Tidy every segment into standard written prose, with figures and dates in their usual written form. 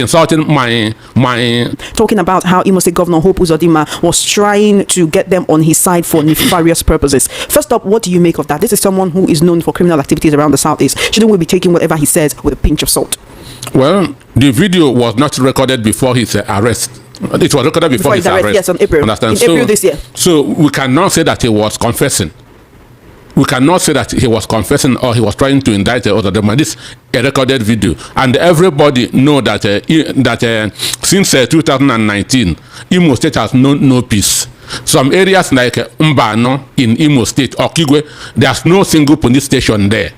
insulting my talking about how Imo State Governor Hope Uzodimma was trying to get them on his side for nefarious purposes. First up, what do you make of that? This is someone who is known for criminal activities around the Southeast. Shouldn't we be taking whatever he says with a pinch of salt? Well, the video was not recorded before his arrest. It was recorded before his arrest. Yes, on April. Understand? April this year. So we cannot say that he was confessing. We cannot say that he was confessing or he was trying to indict Uzodimma. This is a recorded video, and everybody know that since 2019, Imo State has known no peace. Some areas like Mbano in Imo State or Kigwe, there's no single police station there.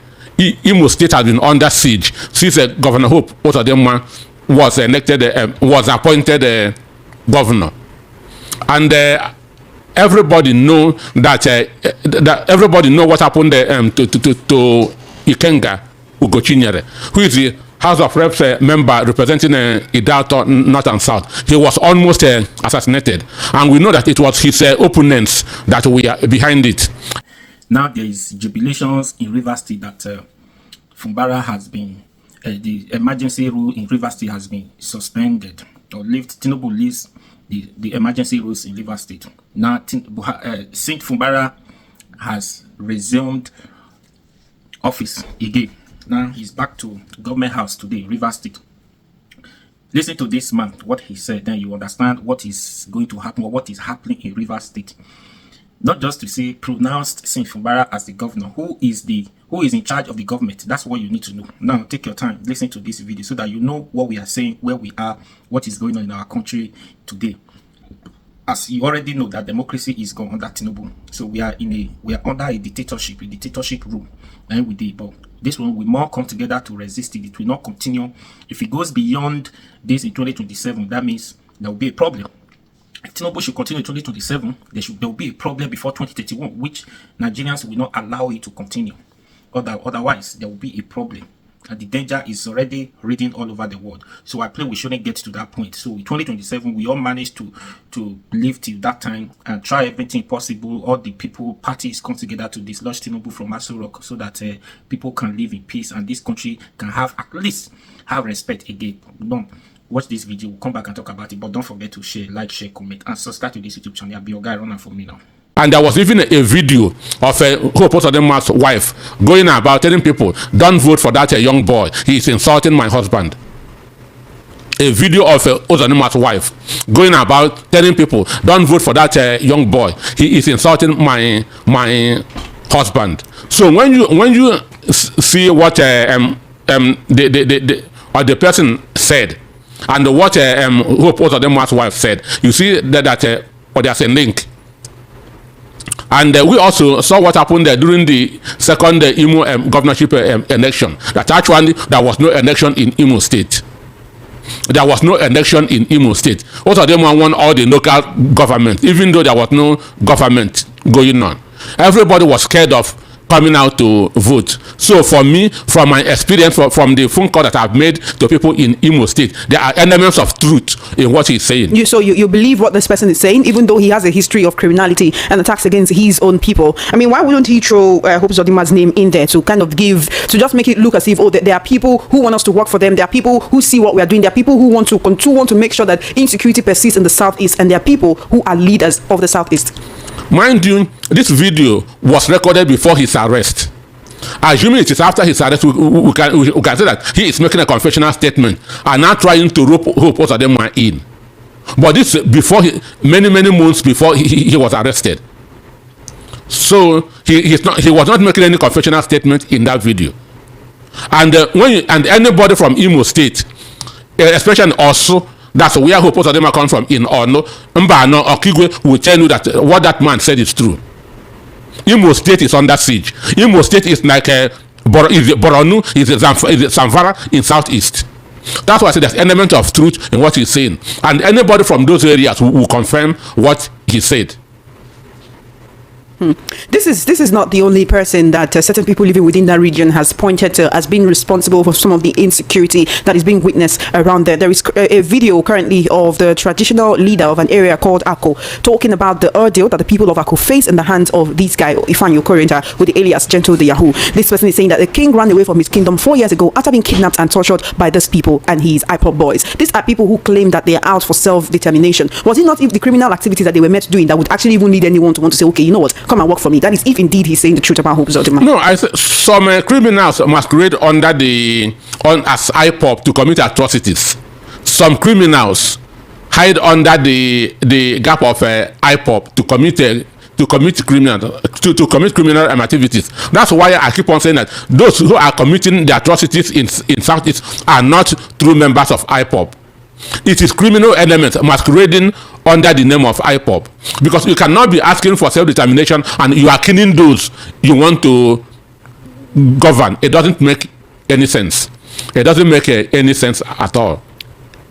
Imo State has been under siege since Governor Hope Uzodimma was appointed governor, and everybody know that everybody know what happened to Ikenga Ugochinyere, who is the House of Reps member representing Idato North and South. He was almost assassinated, and we know that it was his opponents that were behind it. Now there is jubilations in Rivers State that Fumbara has been, the emergency rule in Rivers State has been suspended or lifted. Tinubu leaves the emergency rules in Rivers State. Now Saint Fumbara has resumed office again. Now he's back to government house today, Rivers State. Listen to this man, what he said, then you understand what is going to happen or what is happening in Rivers State. Not just to say pronounced Saint Fumbara as the governor, who is in charge of the government. That's what you need to know. Now take your time, listen to this video so that you know what we are saying, where we are, what is going on in our country today. As you already know that democracy is gone under Tinubu. So we are under a dictatorship rule. And we did, but this one will more come together to resist it. It will not continue. If it goes beyond this in 2027, that means there will be a problem. If Tinubu should continue in 2027, there will be a problem before 2031, which Nigerians will not allow it to continue. Otherwise, there will be a problem. And the danger is already reading all over the world. So I pray we shouldn't get to that point. So in 2027, we all manage to live till that time and try everything possible. All the parties come together to dislodge Tinubu from Aso Rock so that people can live in peace and this country can have at least have respect again. Don't watch this video. We'll come back and talk about it. But don't forget to share, like, share, comment, and subscribe to this YouTube channel. I'll be your guy running for me now. And there was even a video of Hope Uzodimma's wife going about telling people, don't vote for that young boy. He is insulting my husband. A video of Uzodimma's wife going about telling people, don't vote for that young boy. He is insulting my husband. So when you see what the person said and what Hope Uzodimma's wife said, you see that there's a link. And we also saw what happened during the second Imo governorship election. That actually there was no election in Imo State. There was no election in Imo State. Uzodimma won all the local government, even though there was no government going on. Everybody was scared of coming out to vote. So for me, from my experience, from the phone call that I've made to people in Imo State, there are elements of truth in what he's saying. So you believe what this person is saying, even though he has a history of criminality and attacks against his own people? I mean, why wouldn't he throw Hope Uzodimma's name in there to kind of just make it look as if, oh, there are people who want us to work for them, there are people who see what we are doing, there are people who want to make sure that insecurity persists in the Southeast, and there are people who are leaders of the Southeast. Mind you, this video was recorded before his arrest. Assuming it is after his arrest, we can say that he is making a confessional statement and not trying to rope Hope Uzodimma in. But this before many months before he was arrested. So he was not making any confessional statement in that video. And anybody from Imo State, especially also, that's where Hope Uzodimma comes from, in Ono, Mbano, or Kigwe, will tell you that what that man said is true. Imo State is under siege. Imo State is like Boronu, is Zamfara in Southeast. That's why I say there's an element of truth in what he's saying. And anybody from those areas will confirm what he said. This is not the only person that certain people living within that region has pointed to as being responsible for some of the insecurity that is being witnessed around there. There is a video currently of the traditional leader of an area called Ako talking about the ordeal that the people of Ako face in the hands of this guy, Ifeanyi Okorinta, with the alias Gentle the Yahoo. This person is saying that the king ran away from his kingdom 4 years ago after being kidnapped and tortured by these people and his IPOB boys. These are people who claim that they are out for self-determination. Was it not if the criminal activities that they were meant doing that would actually even lead anyone to want to say, okay, you know what, come and work for me? That is if indeed he's saying the truth about Hope Uzodimma. No, I say some criminals masquerade under as IPOB to commit atrocities. Some criminals hide under the gap of IPOB to commit criminal activities. That's why I keep on saying that those who are committing the atrocities in Southeast are not true members of IPOB. It is criminal elements masquerading under the name of IPOB, because you cannot be asking for self-determination and you are killing those you want to govern. It doesn't make any sense. It doesn't make any sense at all.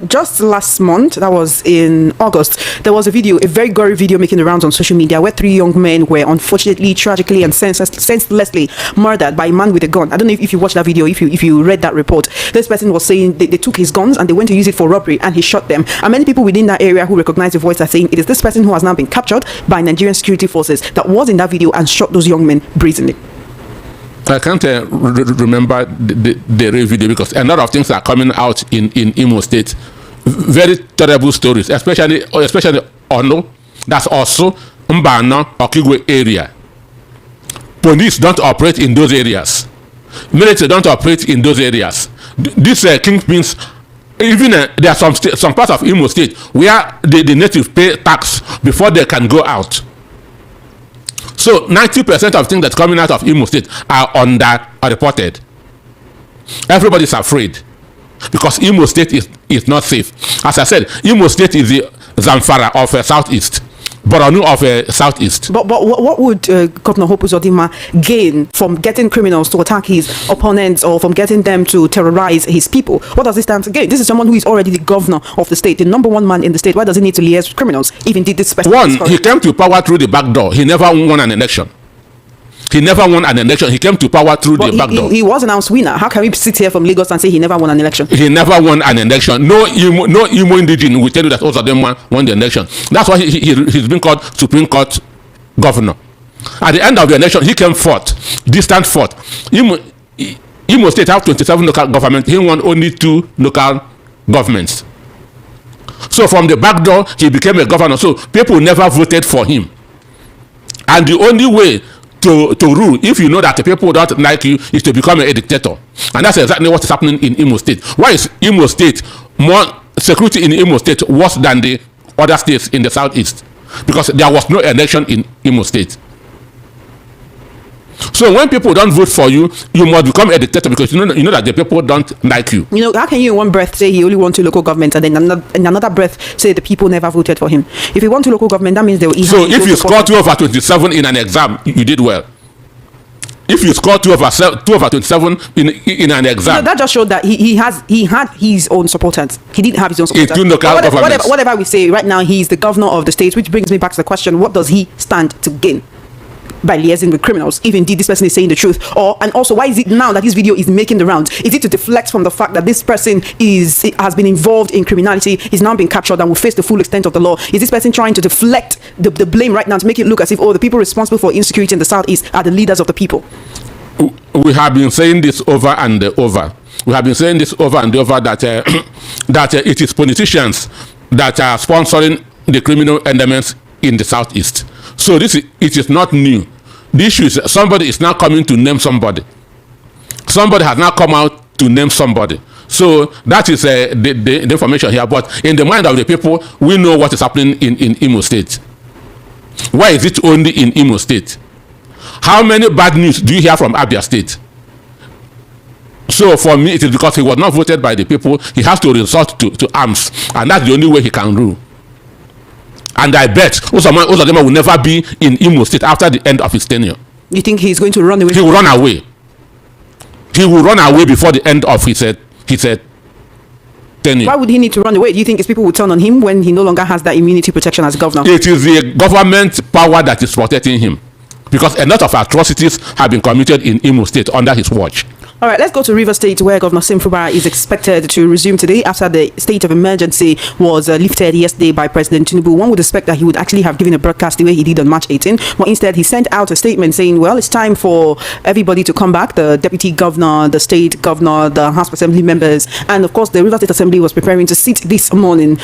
Just last month, that was in August, there was a very gory video making the rounds on social media where 3 young men were unfortunately, tragically, and senselessly murdered by a man with a gun. I don't know if you watched that video, if you read that report. This person was saying they took his guns and they went to use it for robbery and he shot them. And many people within that area who recognize the voice are saying it is this person who has now been captured by Nigerian security forces that was in that video and shot those young men brazenly. I can't remember the real video because a lot of things are coming out in Imo State. Very terrible stories, especially Ono, that's also Mbano, Okigwe area. Police don't operate in those areas. Military don't operate in those areas. These kingpins, even there are some parts of Imo State where the native pay tax before they can go out. So 90% of things that's coming out of Imo State are reported. Everybody's afraid because Imo State is not safe. As I said, Imo State is the Zamfara of Southeast, Borno of Southeast. But what would Governor Hope Uzodimma gain from getting criminals to attack his opponents or from getting them to terrorize his people? What does this stand to gain? This is someone who is already the governor of the state, the #1 man in the state. Why does he need to liaise with criminals? Even did this special. One, he came to power through the back door. He never won an election. He never won an election. He came to power through the back door. He was announced winner. How can we sit here from Lagos and say he never won an election? He never won an election. No Imo indigenous will tell you that Uzodimma won the election. That's why he's been called Supreme Court governor. At the end of the election, he came fourth, distant fourth. Imo State have 27 local governments. He won only 2 local governments. So from the back door, he became a governor. So people never voted for him. And the only way to rule, if you know that the people don't like you, is to become a dictator. And that's exactly what is happening in Imo State. Why is Imo State more security in Imo State worse than the other states in the Southeast? Because there was no election in Imo State. So when people don't vote for you, you must become a dictator because you know that the people don't like you. You know, how can you in one breath say he only wants to local government and then in another breath say the people never voted for him? If he wants to local government, that means they will. So if you score 2 over 27 in an exam, you did well. If you score 2 over 27 in an exam, no, that just showed that he had his own supporters. He didn't have his own supporters. Whatever we say right now, he's the governor of the state, which brings me back to the question: what does he stand to gain by liaising with criminals, if indeed this person is saying the truth? And also, why is it now that this video is making the rounds? Is it to deflect from the fact that this person has been involved in criminality, is now being captured and will face the full extent of the law? Is this person trying to deflect the blame right now to make it look as if the people responsible for insecurity in the Southeast are the leaders of the people? We have been saying this over and over. We have been saying this over and over that that it is politicians that are sponsoring the criminal elements in the Southeast. So it is not new. The issue is somebody is now coming to name somebody. Somebody has now come out to name somebody. So that is the information here. But in the mind of the people, we know what is happening in Imo State. Why is it only in Imo State? How many bad news do you hear from Abia State? So for me, it is because he was not voted by the people. He has to resort to arms. And that's the only way he can rule. And I bet Uzodimma will never be in Imo State after the end of his tenure. You think he's going to run away? He will run away. He will run away before the end of his tenure. Why would he need to run away? Do you think his people will turn on him when he no longer has that immunity protection as governor? It is the government power that is protecting him. because a lot of atrocities have been committed in Imo State under his watch. All right, let's go to River State, where Governor Sim Fubara is expected to resume today after the state of emergency was lifted yesterday by President Tinubu. One would expect that he would actually have given a broadcast the way he did on March 18, but instead he sent out a statement saying, well, it's time for everybody to come back. The deputy governor, the state governor, the House of Assembly members, and of course the River State Assembly was preparing to sit this morning.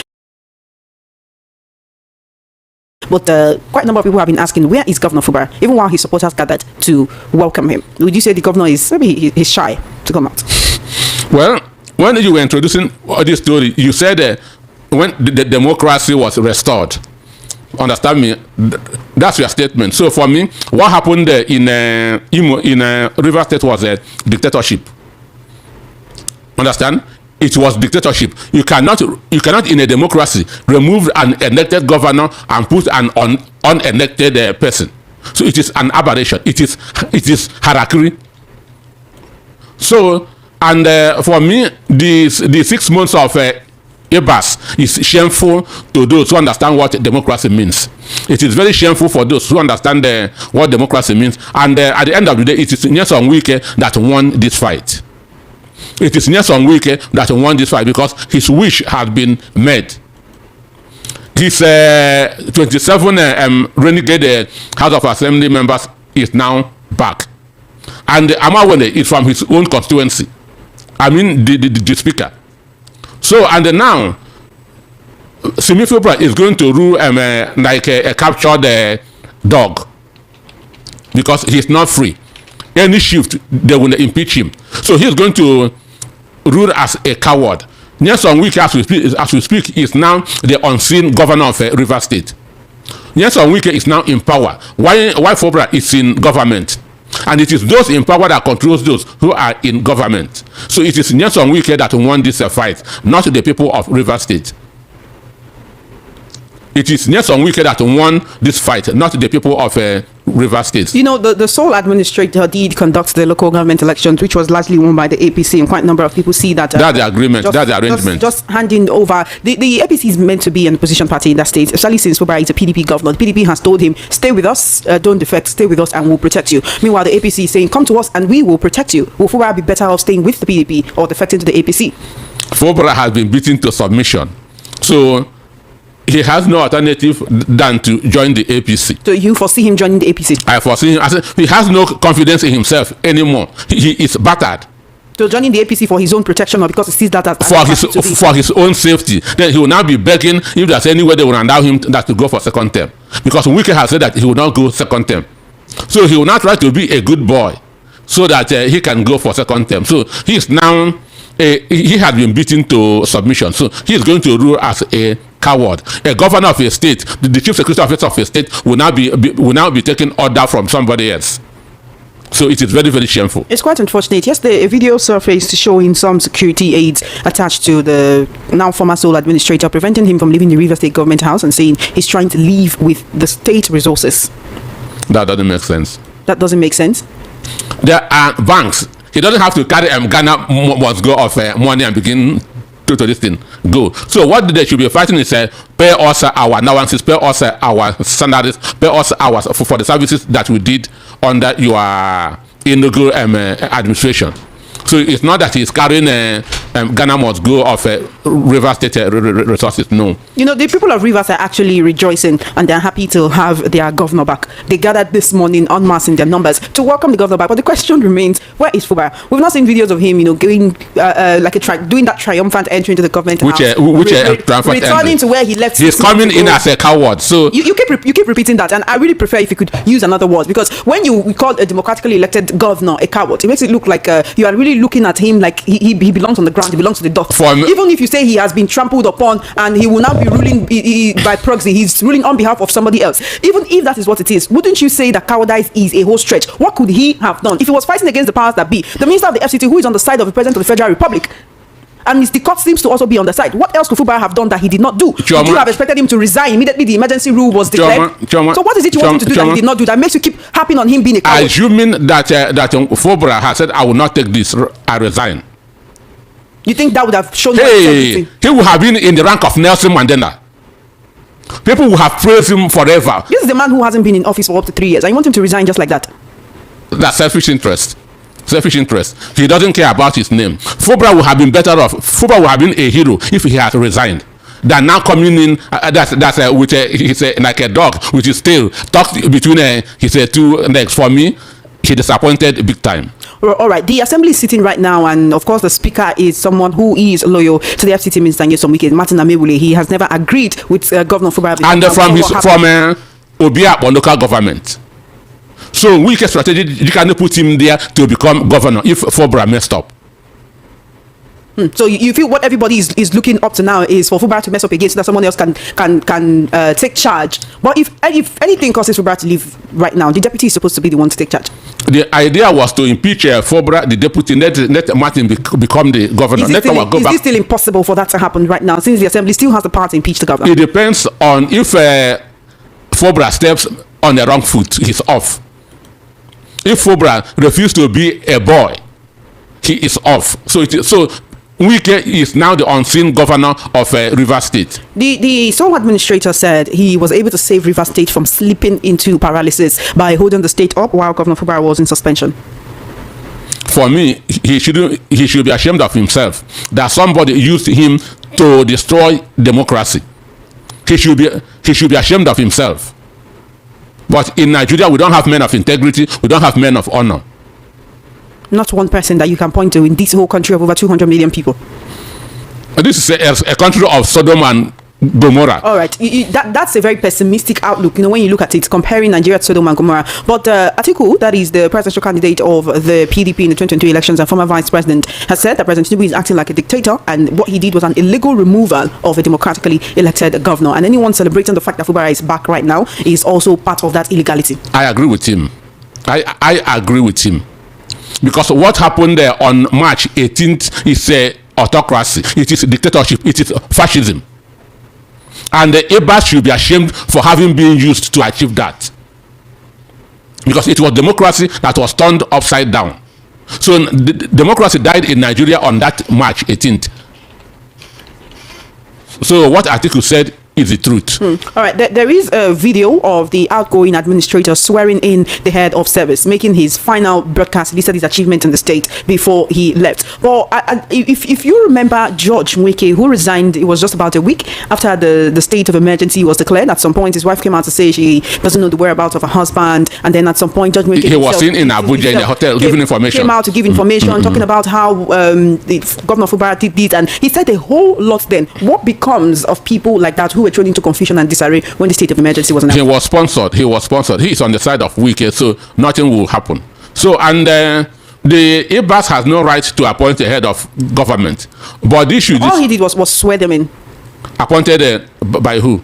But quite a number of people have been asking, where is Governor Fubara? Even while his supporters gathered to welcome him. Would you say the governor is, maybe he's shy to come out? Well, when you were introducing this story, you said when the democracy was restored. Understand me? That's your statement. So for me, what happened in River State was a dictatorship. Understand? It was dictatorship. You cannot in a democracy remove an elected governor and put an unelected person. So it is an aberration. It is harakiri. So, and for me, the 6 months of Ibas is shameful to those who understand what democracy means. It is very shameful for those who understand what democracy means. And at the end of the day, it is Nyesom Wike that won this fight. It is Nyesom Wike that won this fight because his wish has been met. His 27 renegade House of Assembly members is now back. And Amawene is from his own constituency. I mean the speaker. So, and now, Simi Fubara is going to rule like a captured dog because he's not free. Any shift, they will impeach him. So he's going to rule as a coward. Nyesom Wike, as we speak, is now the unseen governor of River State. Nyesom Wike is now in power. Why Fubara is in government? And it is those in power that controls those who are in government. So it is Nyesom Wike that won this fight, not the people of River State. It is Nyesom Wike that won this fight, not the people of River State. You know, the sole administrator did conduct the local government elections, which was largely won by the APC, and quite a number of people see that. That's the agreement, that's the arrangement. Just handing over. The APC is meant to be an opposition party in that state, especially since Fubara is a PDP governor. The PDP has told him, stay with us, don't defect, stay with us, and we'll protect you. Meanwhile, the APC is saying, come to us and we will protect you. Will Fubara be better off staying with the PDP or defecting to the APC? Fubara has been beaten to submission. So he has no alternative than to join the APC. So you foresee him joining the APC? I foresee him. I said, he has no confidence in himself anymore. He is battered. So joining the APC for his own protection or because he sees that as for his own safety. Then he will now be begging if there's any way they will allow him to go for second term. Because Wike has said that he will not go second term. So he will now try to be a good boy so that he can go for second term. So he is now he has been beaten to submission. So he is going to rule as a coward. A governor of a state, the chief security officer of a state will now be taking order from somebody else. So it is very, very shameful. It's quite unfortunate. Yesterday, a video surfaced showing some security aides attached to the now former sole administrator, preventing him from leaving the River State government house and saying he's trying to leave with the state resources. That doesn't make sense. That doesn't make sense? There are banks. He doesn't have to carry Ghana must go of money and begin to this thing go. So what they should be fighting is pay us our allowances, pay us our salaries, pay us ours for the services that we did under your inaugural administration. So it's not that he's carrying Ghana must go of River State resources. No. You know, the people of Rivers are actually rejoicing and they're happy to have their governor back. They gathered this morning en masse in their numbers to welcome the governor back. But the question remains, where is Fubara? We've not seen videos of him, you know, going doing that triumphant entry into the government house. Returning to where he left. He's coming in as a coward. So you keep repeating that, and I really prefer if you could use another word, because when we call a democratically elected governor a coward, it makes it look like you are really looking at him like he belongs on the ground, he belongs to the dust. Even if you say he has been trampled upon and he will now be ruling by proxy, he's ruling on behalf of somebody else. Even if that is what it is, wouldn't you say that cowardice is a whole stretch? What could he have done if he was fighting against the powers that be? The minister of the FCT, who is on the side of the president of the Federal Republic, and the court seems to also be on the side. What else could Fubara have done that he did not do? Would you have expected him to resign immediately the emergency rule was declared? So what is it you want him to do that he did not do that makes you keep harping on him being a coward? Assuming that Fubara has said, I will not take this, I resign. You think that would have shown he would have been in the rank of Nelson Mandela. People will have praised him forever. This is the man who hasn't been in office for up to 3 years, and you want him to resign just like that? That's selfish interest. Selfish interest. He doesn't care about his name. Fubara would have been better off. Fubara would have been a hero if he had resigned. Than now coming in, with he's like a dog with his tail tucked between his two legs. For me, he disappointed big time. All right, the assembly is sitting right now, and of course the speaker is someone who is loyal to the FCT minister Nyesom Wike, Martin Amewule. He has never agreed with Governor Fubara. And from Obia or local government. So Wike's strategy, you cannot put him there to become governor if Fubara messed up. So you feel what everybody is looking up to now is for Fubara to mess up again, so that someone else can take charge. But if anything causes Fubara to leave right now, the deputy is supposed to be the one to take charge. The idea was to impeach Fubara, the deputy, let Martin become the governor. Is it still impossible for that to happen right now, since the assembly still has the power to impeach the governor? It depends on if Fubara steps on the wrong foot, he's off. If Fubara refuses to be a boy, he is off. So Wike is now the unseen governor of Rivers State. The sole administrator said he was able to save Rivers State from slipping into paralysis by holding the state up while Governor Fubara was in suspension. For me, he should be ashamed of himself that somebody used him to destroy democracy. He should be ashamed of himself. But in Nigeria, we don't have men of integrity. We don't have men of honor. Not one person that you can point to in this whole country of over 200 million people. This is a country of Sodom and Gomorrah. All right, that's a very pessimistic outlook, when you look at it, comparing Nigeria to Sodom and Gomorrah. But Atiku, that is the presidential candidate of the PDP in the 2023 elections and former vice president, has said that President Tinubu is acting like a dictator, and what he did was an illegal removal of a democratically elected governor. And anyone celebrating the fact that Fubara is back right now is also part of that illegality. I agree with him. I agree with him. Because what happened there on March 18th is autocracy. It is dictatorship. It is fascism. And the Ebas should be ashamed for having been used to achieve that. Because it was democracy that was turned upside down. So democracy died in Nigeria on that March 18th. So what Atiku said is the truth. All right, there is a video of the outgoing administrator swearing in the head of service, making his final broadcast, listed his achievement in the state before he left. Well, if you remember George Wike, who resigned, it was just about a week after the state of emergency was declared. At some point, his wife came out to say she doesn't know the whereabouts of her husband, and then at some point, George Wike was seen in Abuja in the hotel giving information. Came out to give information, talking about how the Governor Fubara did this, and he said a whole lot. Then, what becomes of people like that who were thrown into confusion and disarray when the state of emergency was announced? He was sponsored. He is on the side of Wike, so nothing will happen. So, and the Ebas has no right to appoint a head of government. But this should... All he did was swear them in. Appointed by who?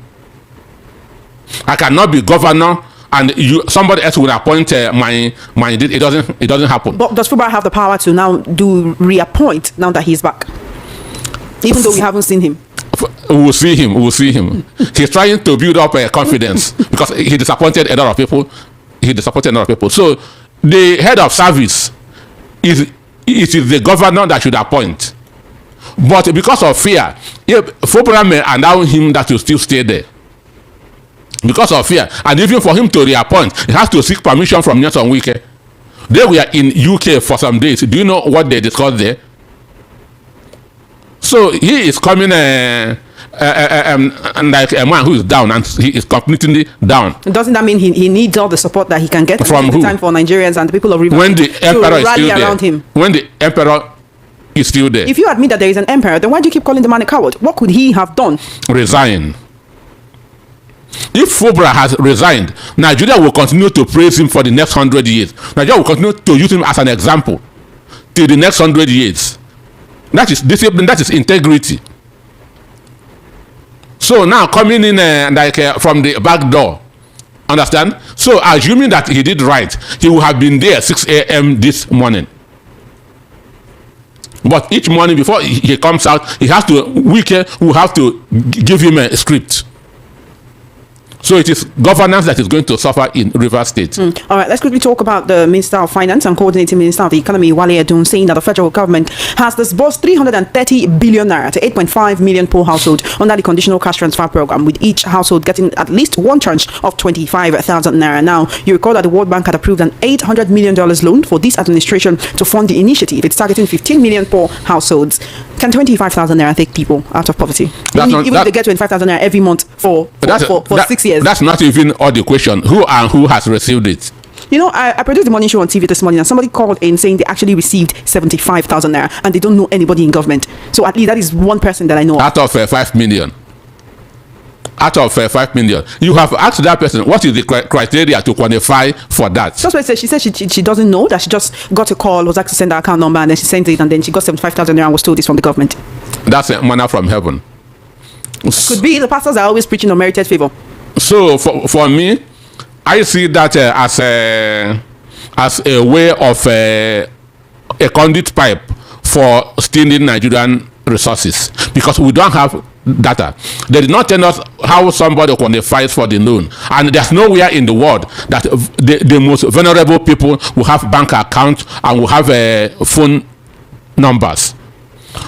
I cannot be governor and somebody else will appoint my it doesn't happen. But does Fubara have the power to now reappoint now that he's back? Even though we haven't seen him. We will see him. He's trying to build up confidence because he disappointed a lot of people. So the head of service is the governor that should appoint. But because of fear, Fubara may allow him that to still stay there. Because of fear. And even for him to reappoint, he has to seek permission from Nyesom Wike. They were in UK for some days. Do you know what they discussed there? So he is coming like a man who is down, and he is completely down. Doesn't that mean he needs all the support that he can get from who? Time for Nigerians and the people of Rivers when the emperor is still around there. Him? When the emperor is still there. If you admit that there is an emperor, then why do you keep calling the man a coward? What could he have done? Resign. If Fubara has resigned, Nigeria will continue to praise him for the next 100 years. Nigeria will continue to use him as an example till the next 100 years. That is discipline, that is integrity. So now coming in from the back door, understand? So assuming that he did right, he would have been there 6 a.m. this morning. But each morning before he comes out, Wike will have to give him a script. So it is governance that is going to suffer in Rivers State. All right, let's quickly talk about the Minister of Finance and Coordinating Minister of the Economy, Wale Edun, saying that the federal government has disbursed 330 billion naira to 8.5 million poor households under the conditional cash transfer program, with each household getting at least one tranche of 25,000 naira. Now, you recall that the World Bank had approved an $800 million loan for this administration to fund the initiative. It's targeting 15 million poor households. Can 25,000 naira take people out of poverty? Even if they get 25,000 naira every month for 6 years. That's not even all the question. Who has received it? You know, I produced the morning show on TV this morning, and somebody called in saying they actually received 75,000 naira, and they don't know anybody in government. So at least that is one person that I know. Out of 5 million. Out of 5 million, you have asked that person what is the criteria to qualify for that. That's what she said. She doesn't know, that she just got a call, was asked to send her account number, and then she sent it, and then she got 75,000 naira and was told this from the government. That's a manna from heaven. Could be the pastors are always preaching unmerited favor. So for me, I see that as a way of a conduit pipe for stealing Nigerian resources, because we don't have data. They did not tell us how somebody qualifies for the loan, and there's nowhere in the world that the most vulnerable people will have bank accounts and will have phone numbers.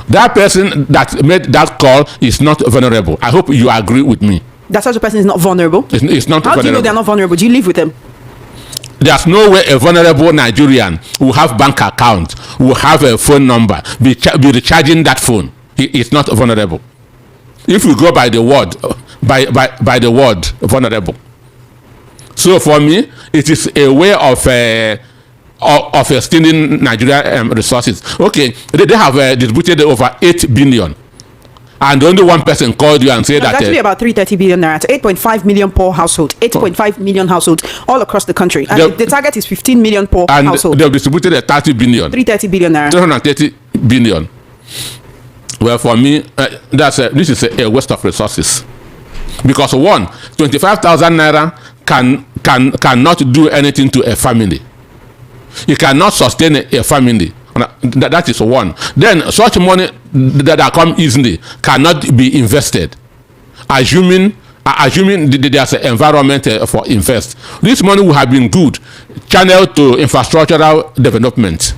That person that made that call is not vulnerable. I hope you agree with me. That such a person is not vulnerable? It's not How vulnerable. do you know they're not vulnerable? Do you live with them? There's no way a vulnerable Nigerian will have bank account, will have a phone number, be recharging that phone. It's not vulnerable. If we go by the word, by the word vulnerable. So for me, it is a way of stealing Nigerian resources. Okay, they have distributed over 8 billion. And only one person called you and said that... It's actually about 330 billion naira to 8.5 million poor households. 8.5 million households all across the country. And the target is 15 million poor households. And they've distributed 30 billion. 330 billion naira. 330 billion. Well, for me, this is a waste of resources. Because 25,000 naira cannot do anything to a family. It cannot sustain a family. That is one. Then such money that come easily cannot be invested. Assuming there's an environment for invest. This money would have been good channeled to infrastructural development.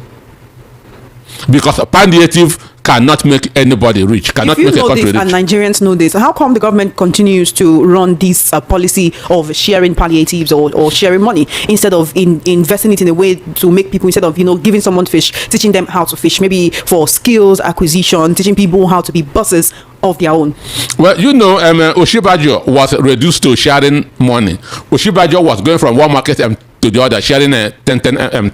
Because palliative cannot make anybody rich, cannot make a country rich. And Nigerians know this, how come the government continues to run this policy of sharing palliatives or sharing money instead of investing it in a way to make people, instead of giving someone fish, teaching them how to fish, maybe for skills acquisition, teaching people how to be bosses of their own? Well, Oshibajo was reduced to sharing money. Oshibajo was going from one market to the other, sharing 10,000.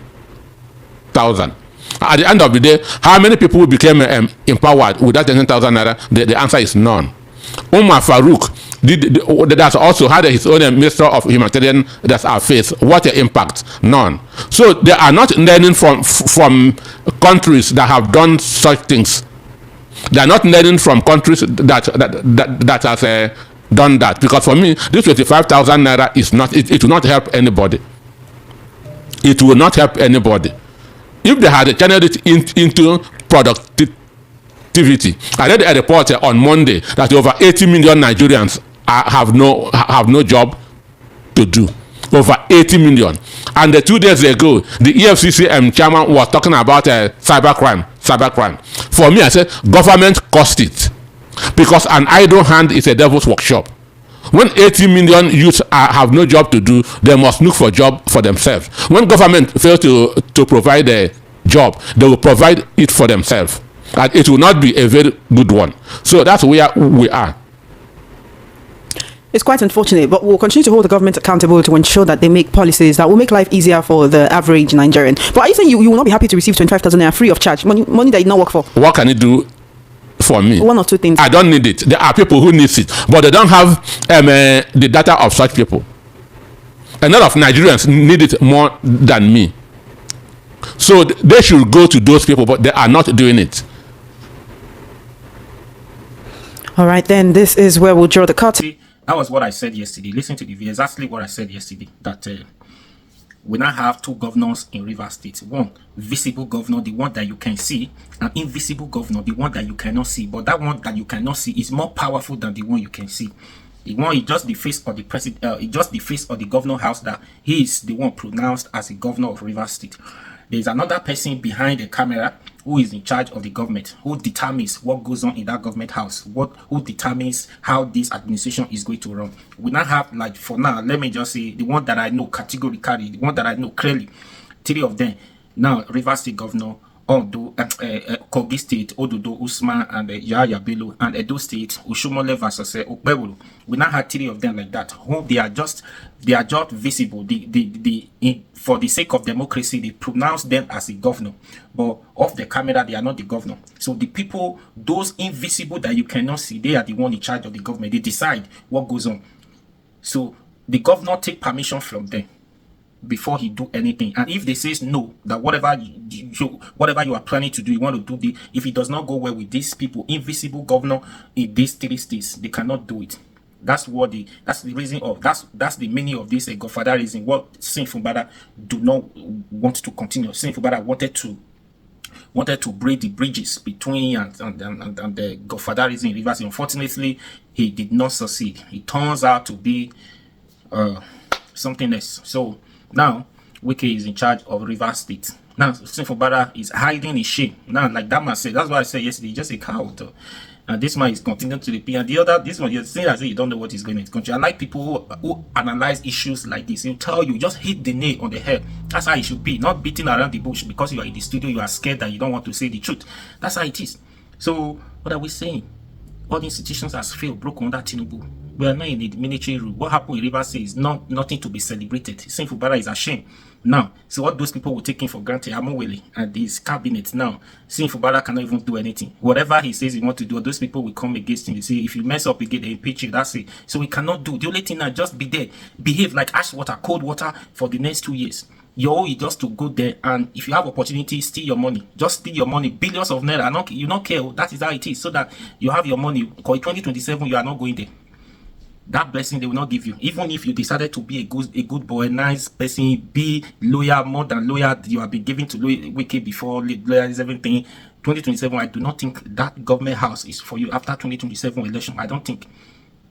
At the end of the day, how many people became empowered with that 10,000 naira? The answer is none. Umar Farouk that also had his own Minister of Humanitarian that's our face. What an impact? None. So they are not learning from countries that have done such things. They are not learning from countries that has done that. Because for me, this 25,000 naira is not. It will not help anybody. It will not help anybody. If they had channeled it into productivity, I read a report on Monday that over 80 million Nigerians have no job to do. Over 80 million. And 2 days ago, the EFCC chairman was talking about cybercrime. For me, I said government caused it, because an idle hand is a devil's workshop. When 80 million youths have no job to do, they must look for a job for themselves. When government fails to provide a job, they will provide it for themselves. And it will not be a very good one. So that's where we are. It's quite unfortunate, but we'll continue to hold the government accountable to ensure that they make policies that will make life easier for the average Nigerian. But are you saying you will not be happy to receive 25,000 naira free of charge? Money that you not work for? What can it do for me? One or two things. I don't need it. There are people who need it, but they don't have the data of such people. A lot of Nigerians need it more than me. So they should go to those people, but they are not doing it. All right, then this is where we'll draw the curtain. That was what I said yesterday. Listen to the video. Exactly what I said yesterday. That we now have two governors in Rivers State. One, visible governor, the one that you can see, and invisible governor, the one that you cannot see. But that one that you cannot see is more powerful than the one you can see. The one, he just the face of the president, he just the face of the governor house, that he is the one pronounced as the governor of Rivers State. There is another person behind the camera who is in charge of the government, who determines what goes on in that government house, who determines how this administration is going to run. We now have, like, for now, let me just say, the one that I know categorically, the one that I know clearly, 3 of them. Now, Rivers State Governor, Ondo, Kogi State, Ododo Usman, and Yaya Bello, and Edo State, Ushomole versus Okpebolo. We now have 3 of them like that. Who they are just visible. For the sake of democracy, they pronounce them as a governor, but off the camera, they are not the governor. So the people, those invisible that you cannot see, they are the one in charge of the government. They decide what goes on. So the governor take permission from them before he do anything, and if they says no, that whatever you are planning to do, you want to do if it does not go well with these people, invisible governor in these 3 states, they cannot do it. That's the reason of that's the meaning of this godfatherism. What Saint Fumbara do not want to continue. Saint Fumbara wanted to break the bridges between and the godfatherism in Rivers. Unfortunately, he did not succeed. It turns out to be something else. So now, Wike is in charge of Rivers State. Now, Saint Fumbara is hiding his shame. Now, like that man said, that's why I said yesterday, he's just a coward. And this man is continuing to repeat. And the other, this one, you're saying as if you don't know what is going on in the country. I like people who analyze issues like this. He'll tell you, just hit the nail on the head. That's how it should be. Not beating around the bush because you are in the studio, you are scared that you don't want to say the truth. That's how it is. So, what are we saying? All the institutions has failed, broken under Tinubu. We are not in the military rule. What happened in Rivers State is nothing to be celebrated. Saint Fumbara is ashamed. Now, so what those people were taking for granted, Amowele and his cabinet now, Saint Fumbara cannot even do anything. Whatever he says he wants to do, those people will come against him. They say, if you mess up again, they impeach you. That's it. So we cannot do. The only thing now, just be there. Behave like ash water, cold water for the next 2 years. Your own is just to go there, and if you have opportunity, steal your money. Just steal your money, billions of naira. You don't care. That is how it is. So that you have your money. Because 2027, you are not going there. That blessing they will not give you. Even if you decided to be a good boy, nice person, be loyal, more than loyal, you have been given to Wike before, loyal is everything. 2027, I do not think that government house is for you after 2027 election. I don't think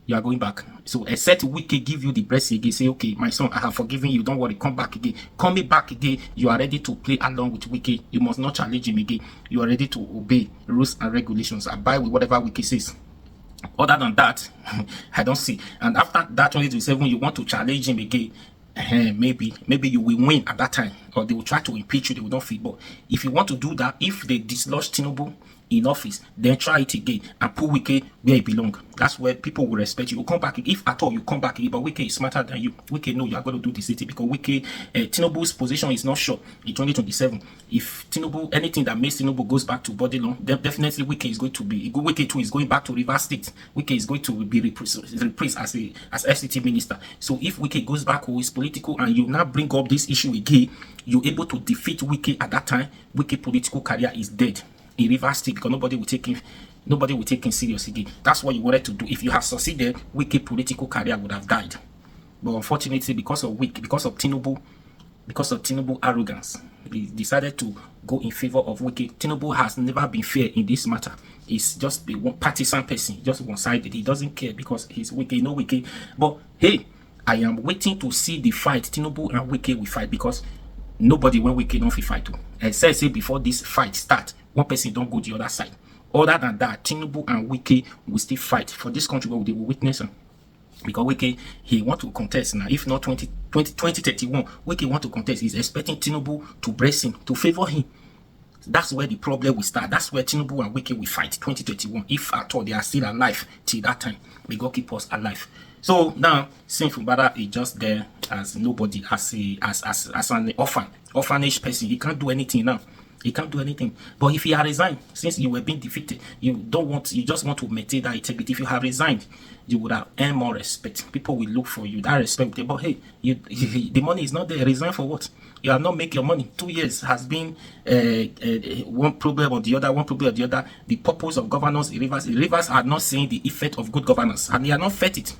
you are going back. So except Wike give you the blessing again, say, okay, my son, I have forgiven you, don't worry, come back again. Coming back again, you are ready to play along with Wike. You must not challenge him again. You are ready to obey rules and regulations. Abide with whatever Wike says. Other than that, I don't see. And after that 2027, you want to challenge him again, maybe you will win at that time, or they will try to impeach you. They will not fit. But if you want to do that, if they dislodge Tinubu in office, then try it again and put Wike where he belongs. That's where people will respect you. You will come back if at all you come back again. But Wike is smarter than you. Wike know you are going to do the city because Wike, Tinubu's position is not sure in 2027. If Tinubu, anything that makes Tinubu goes back to body long, then definitely Wike is going to be. Wike too is going back to Rivers State. Wike is going to be replaced as FCT minister. So if Wike goes back who is political and you now bring up this issue again, you're able to defeat Wike at that time. Wike political career is dead in Rivers State because nobody will take him seriously again. That's what you wanted to do. If you have succeeded, Wike political career would have died. But unfortunately, because of Tinubu arrogance, he decided to go in favor of Wike. Tinubu has never been fair in this matter. He's just a one partisan person, just one-sided. He doesn't care because he's Wike, no Wike. But hey, I am waiting to see the fight. Tinubu and Wike will fight because nobody when Wike don't fight to. As I say before this fight start, one person don't go to the other side. Other than that, Tinubu and Wike will still fight for this country where they will witness him. Because Wike, he want to contest now. If not 2031, Wike want to contest. He's expecting Tinubu to brace him, to favor him. That's where the problem will start. That's where Tinubu and Wike will fight 2021. If at all they are still alive till that time, may God keep us alive. So now, Saint Fumbara is just there as nobody, as an orphanage person. He can't do anything now. He can't do anything. But if he had resigned, since you were being defeated, you just want to maintain that integrity. If you have resigned, you would have earned more respect. People will look for you. That respect. But hey, the money is not there. Resign for what? You have not make your money. 2 years has been one problem or the other. The purpose of governance in Rivers are not seeing the effect of good governance, and they are not felt it.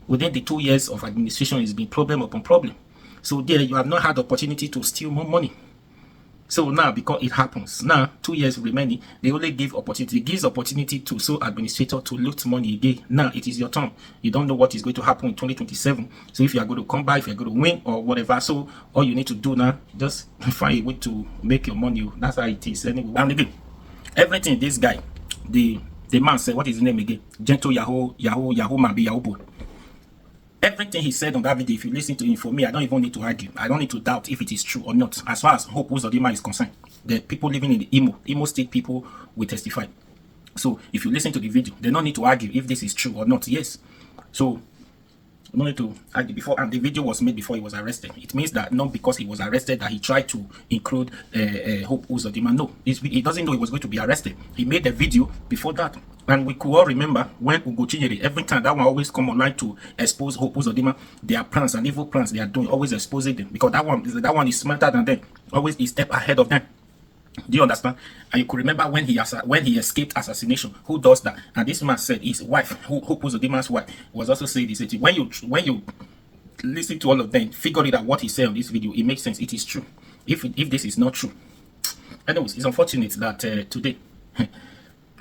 Within the 2 years of administration, it's been problem upon problem. So there, you have not had the opportunity to steal more money. So now, because it happens, now 2 years remaining, they only give opportunity. It gives opportunity to sole administrator to loot money again. Now it is your turn. You don't know what is going to happen in 2027. So if you are going to come back, if you are going to win or whatever, so all you need to do now, just find a way to make your money. That's how it is. Anyway, and again, everything this guy, the man said, what is his name again? Gentle Yahoo man, be Yahoo boy. Everything he said on that video, if you listen to him, for me, I don't even need to argue. I don't need to doubt if it is true or not. As far as Hope Uzodimma is concerned, the people living in the Imo State people will testify. So if you listen to the video, they don't need to argue if this is true or not. Yes. So no need to argue before, and the video was made before he was arrested. It means that not because he was arrested that he tried to include Hope Uzodimma. No, he doesn't know he was going to be arrested. He made the video before that. And we could all remember when Ugochinyere, every time that one always come online to expose Hope Uzodimma, their plans and evil plans they are doing, always exposing them, because that one is smarter than them, always a step ahead of them. Do you understand? And you could remember when he escaped assassination. Who does that? And this man said his wife, Hope Uzodimma's wife, was also saying this. When you listen to all of them, figure it out what he said on this video, it makes sense. It is true. If this is not true, anyways, it's unfortunate that today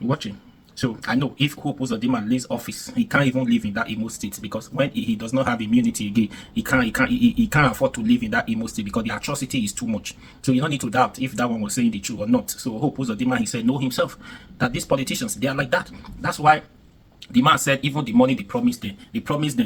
watching. So I know if Hope Uzodimma leaves office, he can't even live in that Imo State, because when he does not have immunity again, he can't afford to live in that Imo State, because the atrocity is too much. So you don't need to doubt if that one was saying the truth or not. So Hope Uzodimma, he said know himself that these politicians, they are like that. That's why the man said even the money they promised them,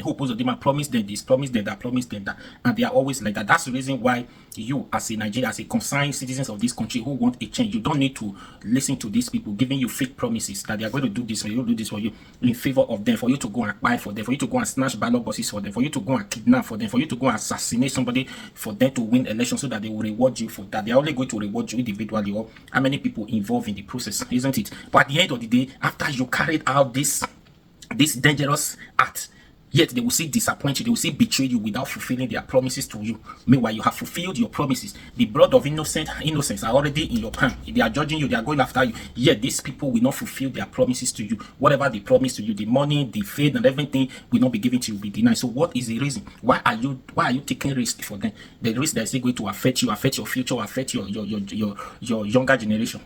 Hope Uzodimma promised them this, promised them that, promised them that, and they are always like that. That's the reason why you, as a Nigerian, as a concerned citizens of this country who want a change, you don't need to listen to these people giving you fake promises that they are going to do this for you, do this for you, in favor of them, for you to go and buy for them, for you to go and snatch ballot boxes for them, for you to go and kidnap for them, for you to go and assassinate somebody for them to win elections, so that they will reward you for that. They are only going to reward you individually, or how many people involved in the process, isn't it? But at the end of the day, after you carried out this dangerous act, yet they will still disappoint you, they will still betray you without fulfilling their promises to you. Meanwhile, you have fulfilled your promises. The blood of innocents are already in your palm. They are judging you, they are going after you, yet these people will not fulfill their promises to you. Whatever they promised to you, the money, the faith, and everything will not be given to you, will be denied. So what is the reason? Why are you taking risk for them? The risk that is going to affect you, affect your future, affect your younger generation.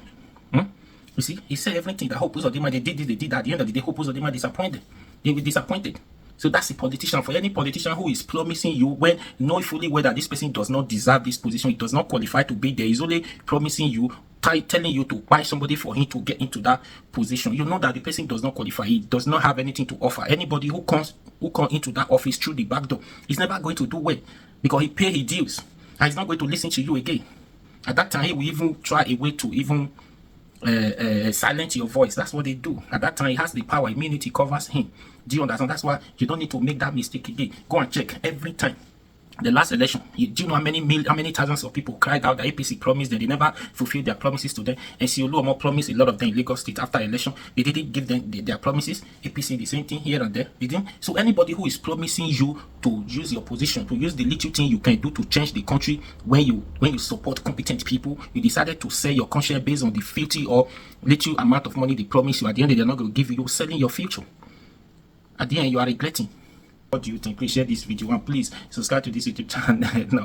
You see, he said everything that Hope Uzodimma, they did this, they did that. At the end of the day, Hope Uzodimma disappointed. They were disappointed. So that's a politician. For any politician who is promising you, when knowing fully well that this person does not deserve this position, he does not qualify to be there, he's only promising you, telling you to buy somebody for him to get into that position. You know that the person does not qualify. He does not have anything to offer. Anybody who comes into that office through the back door, he's never going to do well, because he paid his dues, and he's not going to listen to you again. At that time, he will even try a way to even silence your voice. That's what they do. At that time, he has the power. Immunity covers him. Do you understand? That's why you don't need to make that mistake again. Go and check every time. The last election, do you know how many thousands of people cried out that APC promised them? They never fulfilled their promises to them. And Oluomo promised a lot of them in Lagos State after election. They didn't give them their promises. APC the same thing here and there. They didn't. So anybody who is promising you to use your position, to use the little thing you can do to change the country, when you support competent people, you decided to sell your conscience based on the filthy or little amount of money they promise you. At the end, they're not going to give you. You're selling your future. At the end, you are regretting. What do you think? Please share this video and please subscribe to this YouTube channel now.